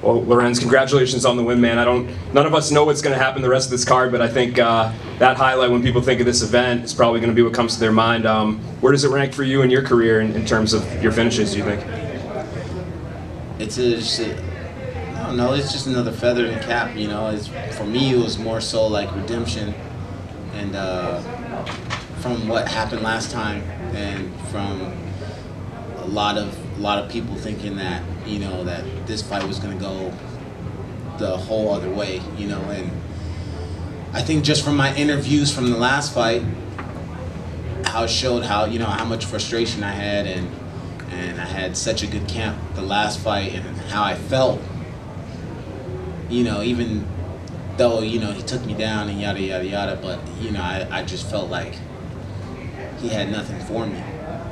Well, Lorenz, congratulations on the win, man. None of us know what's going to happen the rest of this card, but I think that highlight, when people think of this event, is probably going to be what comes to their mind. Where does it rank for you in your career in terms of your finishes, do you think? I don't know, it's just another feather in the cap, you know. For me, it was more so like redemption, and from what happened last time, and from a lot of people thinking that, you know, that this fight was going to go the whole other way, you know. And I think just from my interviews from the last fight, how it showed how, you know, how much frustration I had, and I had such a good camp the last fight, and how I felt, you know, even though, you know, he took me down and yada yada yada, but, you know, I just felt like he had nothing for me.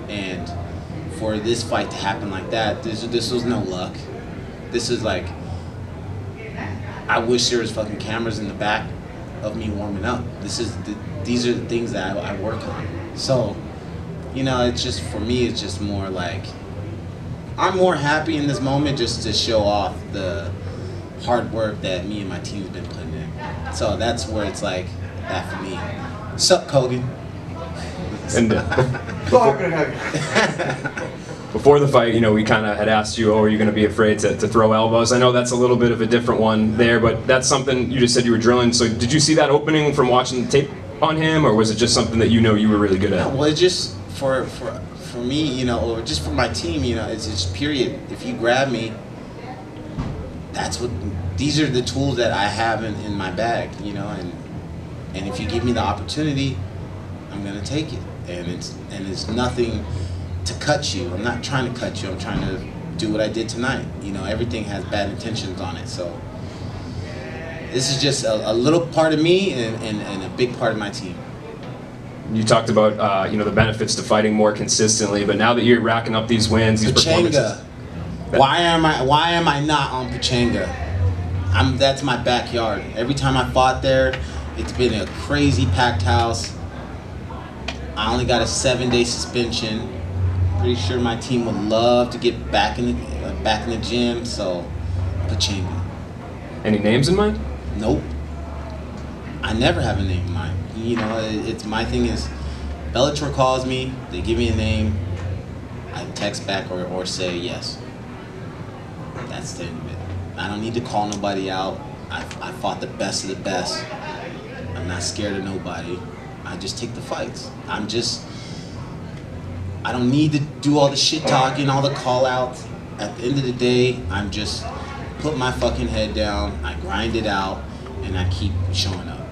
And for this fight to happen like that, this was no luck. This is like, I wish there was fucking cameras in the back of me warming up. These are the things that I work on. So, you know, it's just, for me, it's just more like, I'm more happy in this moment just to show off the hard work that me and my team's been putting in. So that's where it's like that for me. Sup, Kogan? And before the fight, you know, we kind of had asked you, oh, are you going to be afraid to throw elbows? I know that's a little bit of a different one there, but that's something you just said you were drilling. So did you see that opening from watching the tape on him, or was it just something that you know you were really good at? Well, it's just for me, you know, or just for my team, you know, it's just period. If you grab me, these are the tools that I have in my bag, you know, and if you give me the opportunity, I'm gonna take it. And it's nothing to cut you. I'm not trying to cut you. I'm trying to do what I did tonight. You know, everything has bad intentions on it. So this is just a little part of me and a big part of my team. You talked about you know, the benefits to fighting more consistently, but now that you're racking up these wins, these performances. Why am I not on Pachanga? That's my backyard. Every time I fought there, it's been a crazy packed house. I only got a 7-day suspension. Pretty sure my team would love to get back in the gym. So, Pachanga. Any names in mind? Nope. I never have a name in mind. You know, it's my thing is, Bellator calls me, they give me a name, I text back or say yes. That's the end of it. I don't need to call nobody out. I fought the best of the best. I'm not scared of nobody. I just take the fights. I don't need to do all the shit talking, all the call outs. At the end of the day, I'm just put my fucking head down, I grind it out, and I keep showing up.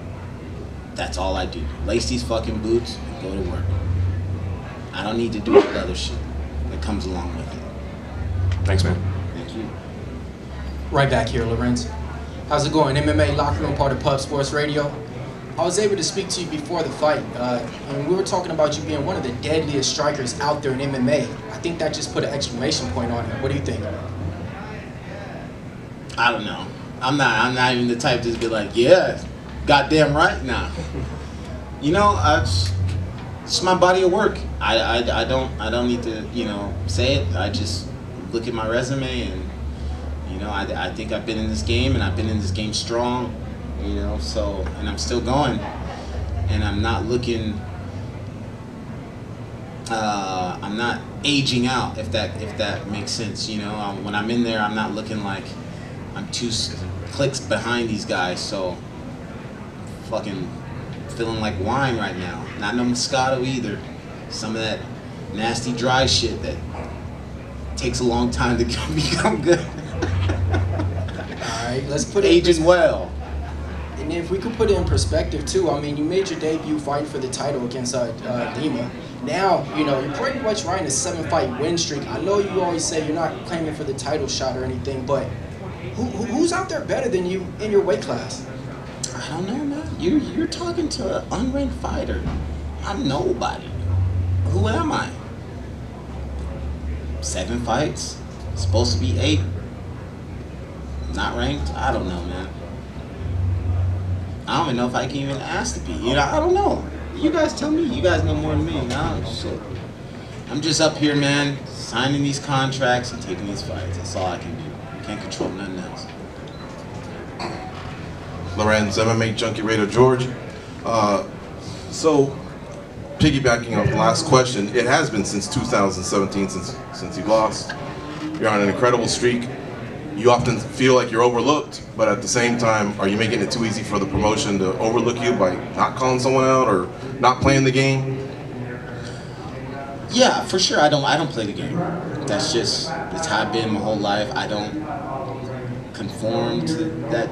That's all I do. Lace these fucking boots and go to work. I don't need to do all the other shit that comes along with it. Thanks, man. Thank you. Right back here, Lorenz. How's it going? MMA Locker Room, part of Pub Sports Radio. I was able to speak to you before the fight, and we were talking about you being one of the deadliest strikers out there in MMA. I think that just put an exclamation point on it. What do you think? I don't know. I'm not even the type to just be like, yeah, goddamn right now. You know, it's my body of work. I don't need to, you know, say it. I just look at my resume, and you know, I think I've been in this game, and I've been in this game strong. You know, so, and I'm still going, and I'm not looking. I'm not aging out, if that makes sense. You know, when I'm in there, I'm not looking like I'm 2 clicks behind these guys. So, I'm fucking feeling like wine right now. Not no Moscato either. Some of that nasty dry shit that takes a long time to become good. All right, let's put it aging well. And if we could put it in perspective too, I mean, you made your debut fighting for the title against Lima. Now, you know, you're pretty much riding a 7-fight win streak. I know you always say you're not claiming for the title shot or anything, but who's out there better than you in your weight class? I don't know, man. You're talking to an unranked fighter. I'm nobody. Who am I? 7 fights, supposed to be 8. Not ranked? I don't know, man. I don't even know if I can even ask to be. You know, I don't know. You guys tell me. You guys know more than me. No, shit. I'm just up here, man, signing these contracts and taking these fights. That's all I can do. Can't control nothing else. Lorenz, MMA Junkie Raider George. So, piggybacking off the last question, it has been since 2017 since you lost. You're on an incredible streak. You often feel like you're overlooked, but at the same time, are you making it too easy for the promotion to overlook you by not calling someone out or not playing the game? Yeah, for sure. I don't play the game. That's how I've been my whole life. I don't conform to that.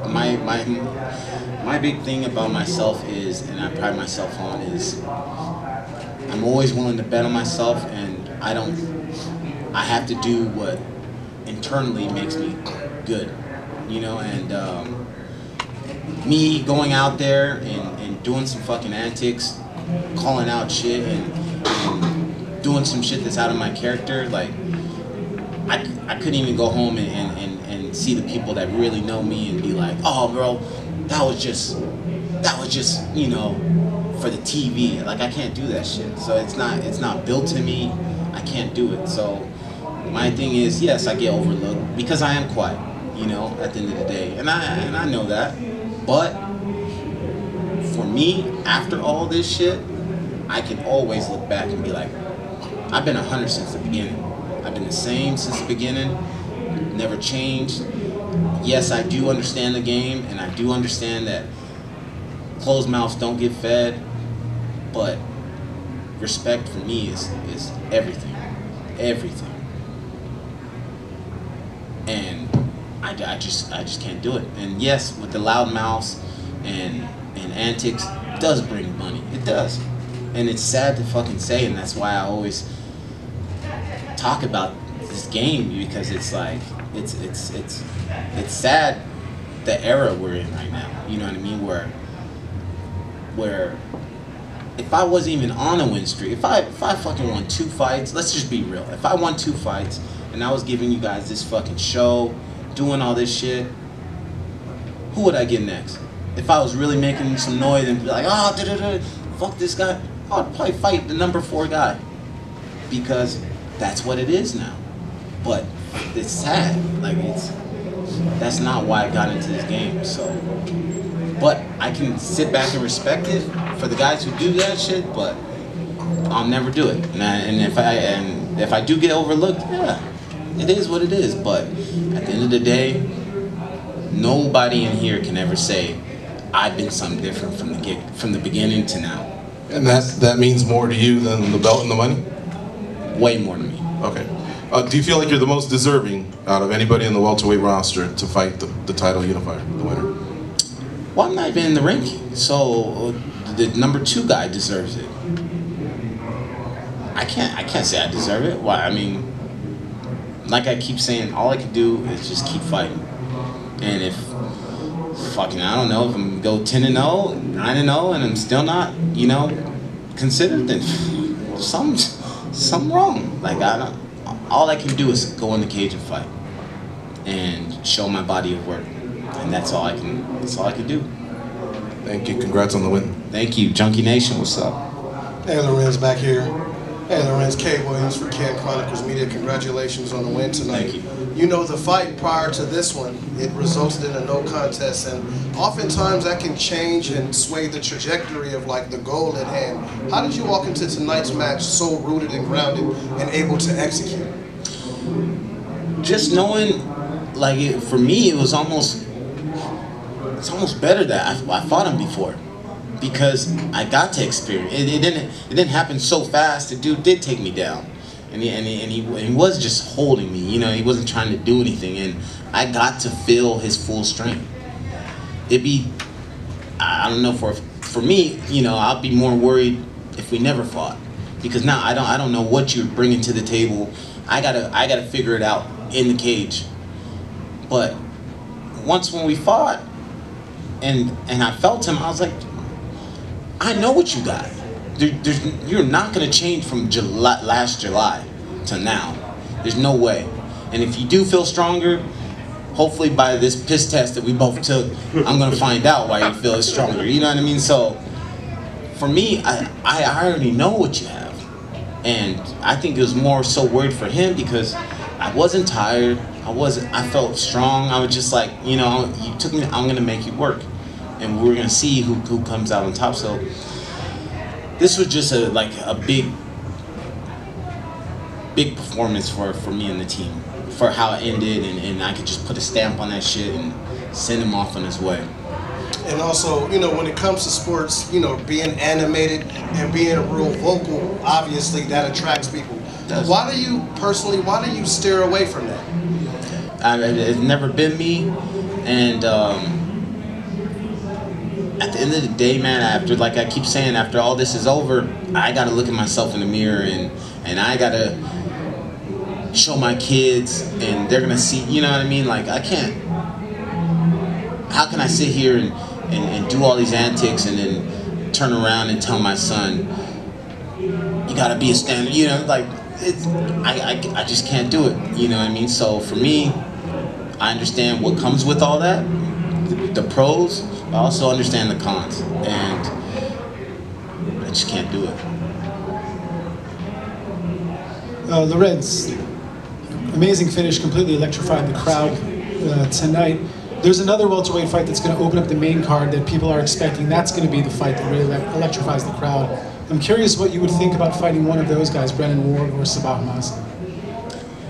My big thing about myself is, and I pride myself on, is I'm always willing to bet on myself, and I have to do what internally makes me good, you know, and me going out there and doing some fucking antics, calling out shit and doing some shit that's out of my character, like, I couldn't even go home and see the people that really know me and be like, oh bro, that was just, you know, for the TV. Like, I can't do that shit. So it's not built to me. I can't do it. So my thing is, yes, I get overlooked because I am quiet, you know, at the end of the day. And I know that. But for me, after all this shit, I can always look back and be like, I've been 100 since the beginning. I've been the same since the beginning, never changed. Yes, I do understand the game, and I do understand that closed mouths don't get fed, but respect for me is everything, everything. And I just can't do it. And yes, with the loud mouths and antics, it does bring money. It does. And it's sad to fucking say, and that's why I always talk about this game, because it's like it's sad the era we're in right now. You know what I mean? Where if I wasn't even on a win streak, if I fucking won 2 fights, let's just be real. If I won 2 fights and I was giving you guys this fucking show, doing all this shit, who would I get next? If I was really making some noise and be like, oh, fuck this guy, I'd probably fight the number 4 guy, because that's what it is now. But it's sad. Like, that's not why I got into this game. So, but I can sit back and respect it for the guys who do that shit. But I'll never do it. And if I do get overlooked, yeah, it is what it is. But at the end of the day, nobody in here can ever say I've been something different from the beginning to now. And that means more to you than the belt and the money? Way more to me. Okay. Do you feel like you're the most deserving out of anybody in the welterweight roster to fight the title unifier, the winner? Well, I'm not even in the ranking, so the number 2 guy deserves it. I can't say I deserve it. Why? I mean, like I keep saying, all I can do is just keep fighting. And if fucking, I don't know, if I'm go 10-0, 9-0, and I'm still not, you know, considered, then something wrong. Like, all I can do is go in the cage and fight and show my body of work, and that's all I can do. Thank you. Congrats on the win. Thank you, Junkie Nation. What's up? Hey, Lorenz back here. Hey, Lorenz, K. Williams for Can Chronicles Media. Congratulations on the win tonight. Thank you. You know, the fight prior to this one, it resulted in a no contest, and oftentimes that can change and sway the trajectory of, like, the goal at hand. How did you walk into tonight's match so rooted and grounded and able to execute? Just knowing, like, for me, it's almost better that I fought him before, because I got to experience. It didn't happen so fast. The dude did take me down. And he was just holding me, you know, he wasn't trying to do anything, and I got to feel his full strength. I don't know, for me, you know, I'll be more worried if we never fought, because now I don't know what you're bringing to the table. I gotta figure it out in the cage. But when we fought, and I felt him, I was like, I know what you got. You're not going to change from last July to now. There's no way. And if you do feel stronger, hopefully by this piss test that we both took, I'm going to find out why you feel stronger. You know what I mean? So for me, I already know what you have. And I think it was more so worried for him, because I wasn't tired. I felt strong. I was just like, you know, you took me, I'm gonna make you work. And we're gonna see who comes out on top. So this was just a big performance for me and the team, for how it ended, and I could just put a stamp on that shit and send him off on his way. And also, you know, when it comes to sports, you know, being animated and being real vocal, obviously that attracts people. Why do you steer away from that? It's never been me, and at the end of the day, man, after, like I keep saying, after all this is over, I gotta look at myself in the mirror, and I gotta show my kids, and they're gonna see, you know what I mean? Like, I can't, how can I sit here and do all these antics and then turn around and tell my son, you gotta be a standard, you know, like, I just can't do it, you know what I mean? So for me, I understand what comes with all that, the pros, I also understand the cons, and I just can't do it. Lorenz, amazing finish, completely electrified the crowd tonight. There's another welterweight fight that's going to open up the main card that people are expecting. That's going to be the fight that really electrifies the crowd. I'm curious what you would think about fighting one of those guys, Brennan Ward or Sabah Hamasi.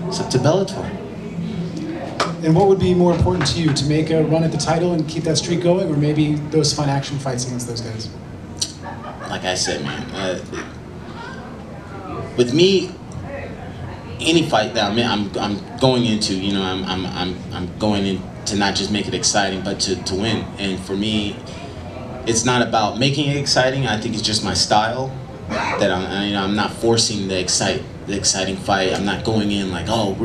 It's up to Bellator. And what would be more important to you, to make a run at the title and keep that streak going, or maybe those fun action fights against those guys? Like I said, man, with me, any fight that I'm going into, you know, I'm going in to not just make it exciting, but to win. And for me, it's not about making it exciting. I think it's just my style that I'm not forcing the exciting fight. I'm not going in like, oh,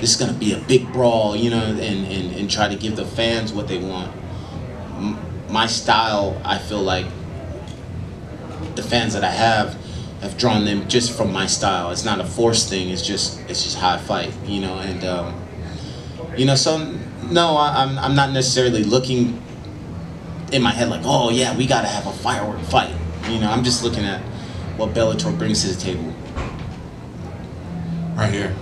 this is gonna be a big brawl, you know, and try to give the fans what they want. My style, I feel like the fans that I have drawn them just from my style. It's not a forced thing. It's just how I fight, you know. And you know, so no, I'm not necessarily looking in my head like, oh yeah, we gotta have a firework fight. You know, I'm just looking at what Bellator brings to the table. Right here.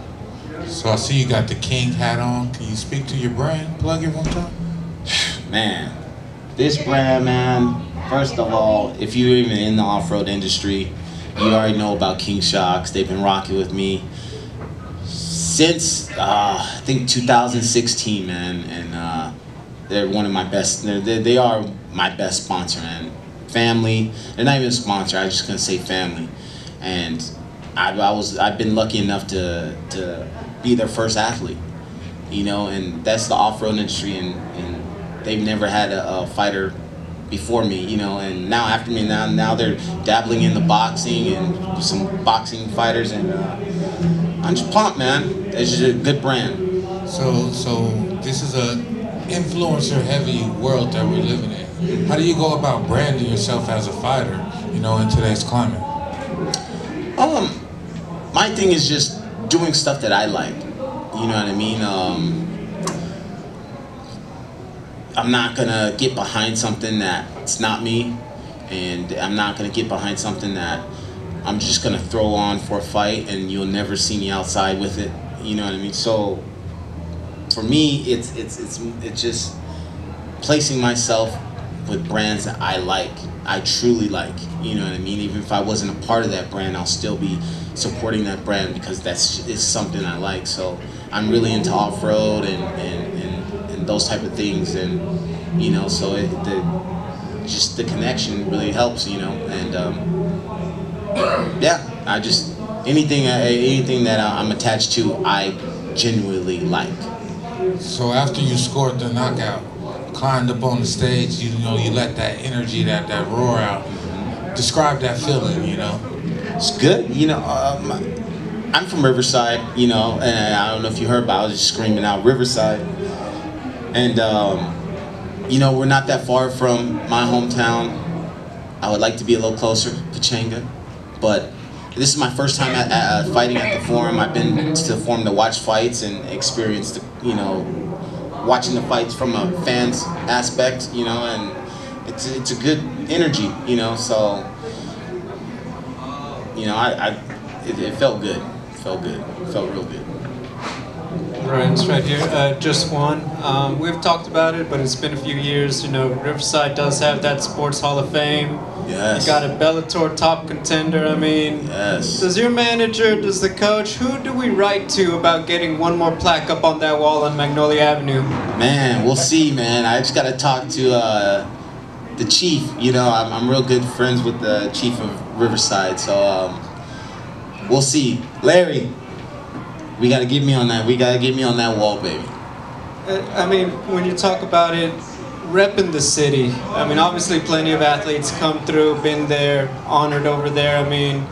So I see you got the King hat on. Can you speak to your brand? Plug it one time. Man, this brand, man. First of all, if you're even in the off-road industry, you already know about King Shocks. They've been rocking with me since I think 2016, man. And they're one of my best. They are my best sponsor, man. Family. They're not even a sponsor. I'm just gonna say family. And I've been lucky enough to be their first athlete, you know. And that's the off-road industry, and they've never had a fighter before me, you know, and now after me, now they're dabbling in the boxing and some boxing fighters, and I'm just pumped, man. It's just a good brand. So this is a influencer-heavy world that we're living in. How do you go about branding yourself as a fighter, you know, in today's climate? My thing is just doing stuff that I like. You know what I mean? I'm not gonna get behind something that's not me, and I'm not gonna get behind something that I'm just gonna throw on for a fight and you'll never see me outside with it. You know what I mean? So for me, it's just placing myself with brands that I like, I truly like. You know what I mean? Even if I wasn't a part of that brand, I'll still be supporting that brand because it's something I like. So I'm really into off-road and those type of things, and you know, so just the connection really helps, you know. And yeah, I just anything that I'm attached to, I genuinely like. So after you scored the knockout, climbed up on the stage, you know, you let that energy, that roar out. Describe that feeling, you know. It's good, you know. I'm from Riverside, you know, and I don't know if you heard, but I was just screaming out Riverside. And you know, we're not that far from my hometown. I would like to be a little closer, Pachanga, but this is my first time fighting at the Forum. I've been to the Forum to watch fights and experience, you know, watching the fights from a fan's aspect, you know, and it's a good energy, you know. So, you know, it felt good. It felt good. It felt real good. Lorenz right here. Just one. We've talked about it, but it's been a few years. You know, Riverside does have that Sports Hall of Fame. Yes. You got a Bellator top contender. I mean, yes. Does your manager, does the coach, who do we write to about getting one more plaque up on that wall on Magnolia Avenue? Man, we'll see, man. I just got to talk to the chief. You know, I'm real good friends with the chief of Riverside, so we'll see. Larry, we got to get me on that. We got to get me on that wall, baby. I mean, when you talk about it, repping the city, I mean, obviously plenty of athletes come through, been there, honored over there. I mean,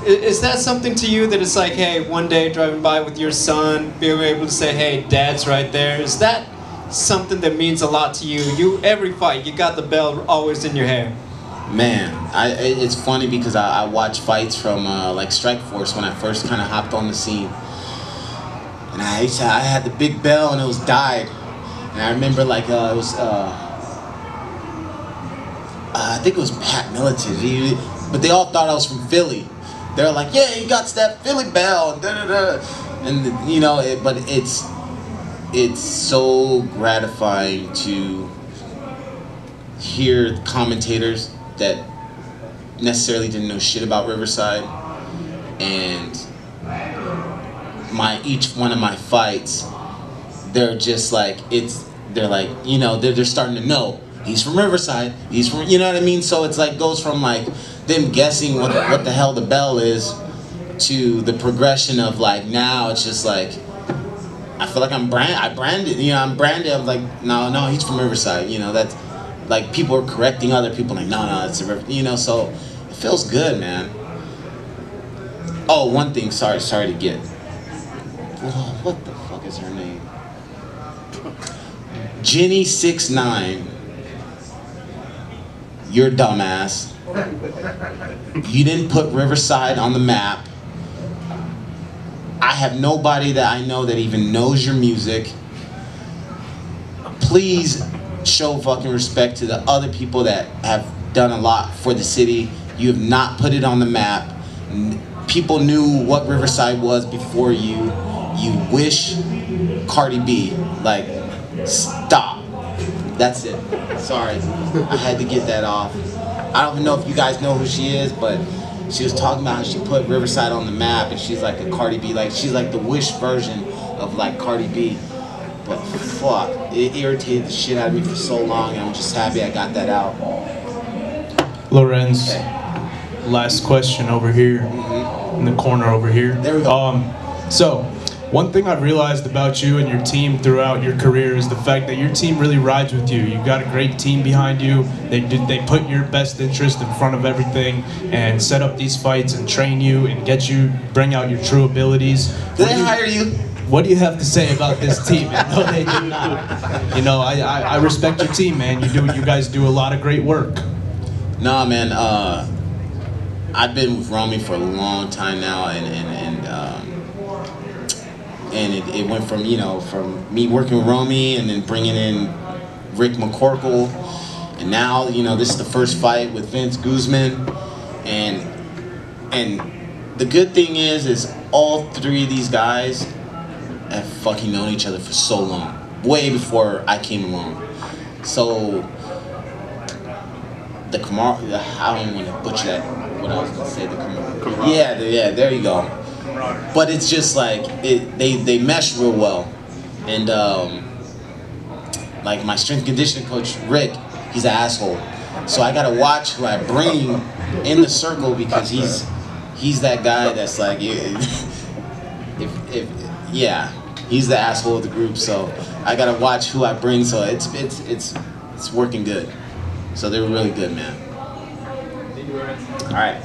is that something to you that it's like, hey, one day driving by with your son, being able to say, hey, dad's right there? Is that something that means a lot to you? You, every fight, you got the bell always in your hair. Man, it's funny because I watch fights from like Strikeforce when I first kind of hopped on the scene. And I had the big bell and it was dyed. And I remember like it was, I think it was Pat Militant, but they all thought I was from Philly. They were like, yeah, you got that Philly bell, and da-da-da. And you know, but it's so gratifying to hear commentators that necessarily didn't know shit about Riverside, and each one of my fights, they're just like, they're like, you know, they're starting to know he's from Riverside, he's from, you know what I mean? So it's like, goes from like them guessing what the hell the bell is to the progression of like, now it's just like, I feel like I branded, you know, I'm branded. I'm like, no, he's from Riverside, you know, that's like, people are correcting other people like, no, it's a river, you know, so it feels good, man. Oh, one thing, sorry to get, what the fuck is her name? Jenny 6'9", you're dumbass. You didn't put Riverside on the map. I have nobody that I know that even knows your music. Please show fucking respect to the other people that have done a lot for the city. You have not put it on the map. People knew what Riverside was before you. You wish Cardi B. Like, stop. That's it. Sorry. I had to get that off. I don't even know if you guys know who she is, but she was talking about how she put Riverside on the map, and she's like a Cardi B. Like, she's like the Wish version of like Cardi B. But fuck, it irritated the shit out of me for so long, and I'm just happy I got that out. Lorenz, Okay. last question over here, in the corner over here. There we go. So, one thing I've realized about you and your team throughout your career is the fact that your team really rides with you. You've got a great team behind you. They put your best interest in front of everything and set up these fights and train you and bring out your true abilities. Did they hire you? What do you have to say about this team? No, they did not. You know, I respect your team, man. You guys do a lot of great work. Nah, man. I've been with Romy for a long time now, and it went from, you know, from me working with Romy and then bringing in Rick McCorkle, and now, you know, this is the first fight with Vince Guzman, and the good thing is all three of these guys have fucking known each other for so long, way before I came along. So the Kamar, I don't want to butcher that, what I was gonna say, the Kamar. Yeah, there you go. But it's just like they mesh real well, and like my strength conditioning coach Rick, he's an asshole. So I gotta watch who I bring in the circle, because he's that guy that's like, yeah, he's the asshole of the group. So I gotta watch who I bring. So it's working good. So they're really good, man. All right.